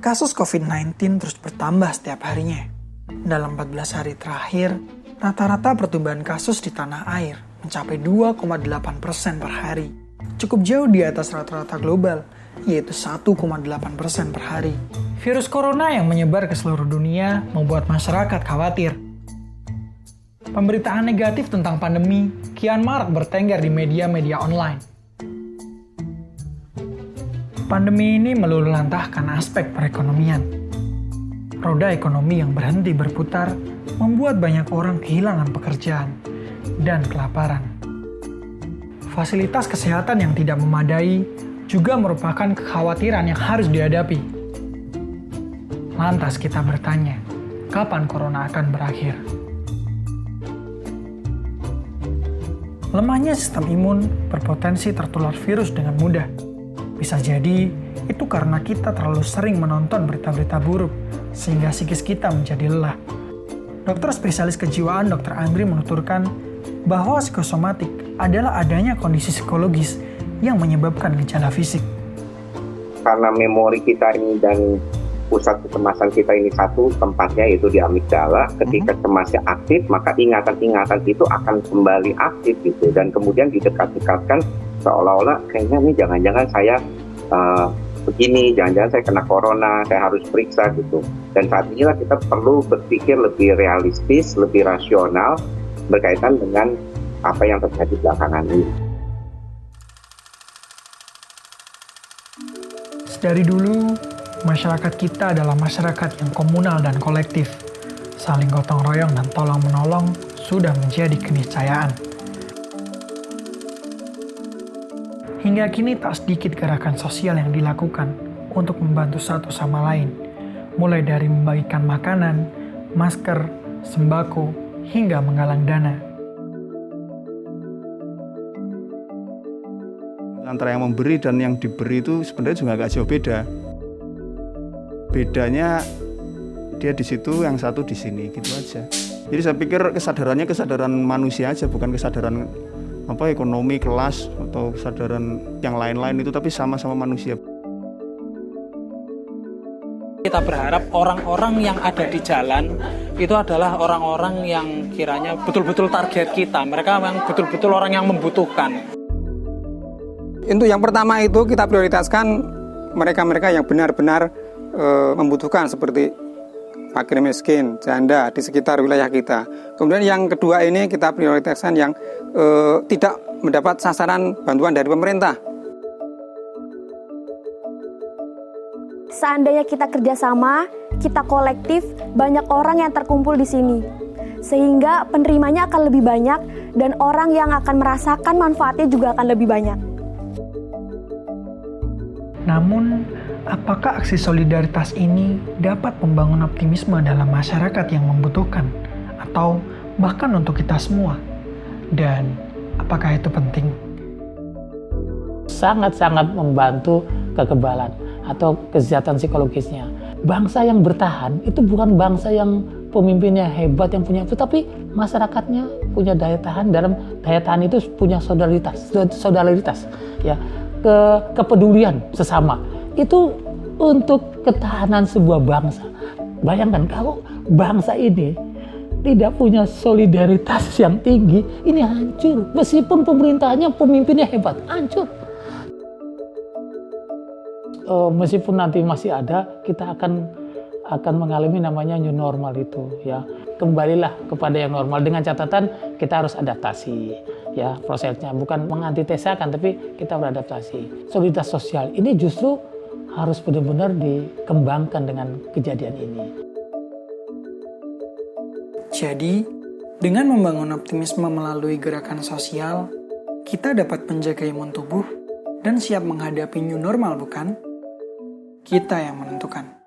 Kasus COVID-19 terus bertambah setiap harinya. Dalam 14 hari terakhir, rata-rata pertumbuhan kasus di tanah air mencapai 2,8% per hari. Cukup jauh di atas rata-rata global, yaitu 1,8% per hari. Virus corona yang menyebar ke seluruh dunia membuat masyarakat khawatir. Pemberitaan negatif tentang pandemi kian marak bertengger di media-media online. Pandemi ini meluluhlantahkan aspek perekonomian. Roda ekonomi yang berhenti berputar membuat banyak orang kehilangan pekerjaan dan kelaparan. Fasilitas kesehatan yang tidak memadai juga merupakan kekhawatiran yang harus dihadapi. Lantas kita bertanya, kapan corona akan berakhir? Lemahnya sistem imun berpotensi tertular virus dengan mudah. Bisa jadi itu karena kita terlalu sering menonton berita-berita buruk sehingga psikis kita menjadi lelah. Dokter spesialis kejiwaan Dr. Andri menuturkan bahwa psikosomatik adalah adanya kondisi psikologis yang menyebabkan gejala fisik. Karena memori kita ini dan pusat kecemasan kita ini satu tempatnya yaitu di amigdala. Ketika cemasnya aktif, maka ingatan-ingatan itu akan kembali aktif gitu. Dan kemudian didekat-dekatkan seolah-olah kayaknya nih jangan-jangan saya begini, jangan-jangan saya kena corona, saya harus periksa gitu. Dan saat inilah kita perlu berpikir lebih realistis, lebih rasional berkaitan dengan apa yang terjadi belakangan ini. Dari dulu, masyarakat kita adalah masyarakat yang komunal dan kolektif. Saling gotong royong dan tolong-menolong sudah menjadi keniscayaan. Hingga kini tak sedikit gerakan sosial yang dilakukan untuk membantu satu sama lain, mulai dari membagikan makanan, masker, sembako, hingga menggalang dana. Antara yang memberi dan yang diberi itu sebenarnya juga agak jauh beda. Bedanya dia di situ, yang satu di sini, gitu aja. Jadi saya pikir kesadarannya kesadaran manusia aja, bukan kesadaran ekonomi, kelas, atau kesadaran yang lain-lain itu, tapi sama-sama manusia. Kita berharap orang-orang yang ada di jalan itu adalah orang-orang yang kiranya betul-betul target kita. Mereka memang betul-betul orang yang membutuhkan. Untuk yang pertama itu kita prioritaskan mereka-mereka yang benar-benar membutuhkan, seperti fakir miskin, janda di sekitar wilayah kita. Kemudian yang kedua ini kita prioritaskan yang tidak mendapat sasaran bantuan dari pemerintah. Seandainya kita kerjasama, kita kolektif, banyak orang yang terkumpul di sini. Sehingga penerimanya akan lebih banyak dan orang yang akan merasakan manfaatnya juga akan lebih banyak. Namun, apakah aksi solidaritas ini dapat membangun optimisme dalam masyarakat yang membutuhkan, atau bahkan untuk kita semua? Dan apakah itu penting? Sangat-sangat membantu kekebalan atau kesehatan psikologisnya. Bangsa yang bertahan itu bukan bangsa yang pemimpinnya hebat, yang punya, tapi masyarakatnya punya daya tahan. Dalam daya tahan itu punya solidaritas, ya, kepedulian sesama. Itu untuk ketahanan sebuah bangsa. Bayangkan kalau bangsa ini tidak punya solidaritas yang tinggi, ini hancur. Meskipun pemerintahnya, pemimpinnya hebat, hancur. Meskipun nanti masih ada, kita akan mengalami namanya new normal itu, ya. Kembalilah kepada yang normal dengan catatan kita harus adaptasi, ya, prosesnya bukan mengantitesakan, tapi kita beradaptasi. Solidaritas sosial ini justru harus benar-benar dikembangkan dengan kejadian ini. Jadi, dengan membangun optimisme melalui gerakan sosial, kita dapat menjaga imun tubuh dan siap menghadapi new normal, bukan? Kita yang menentukan.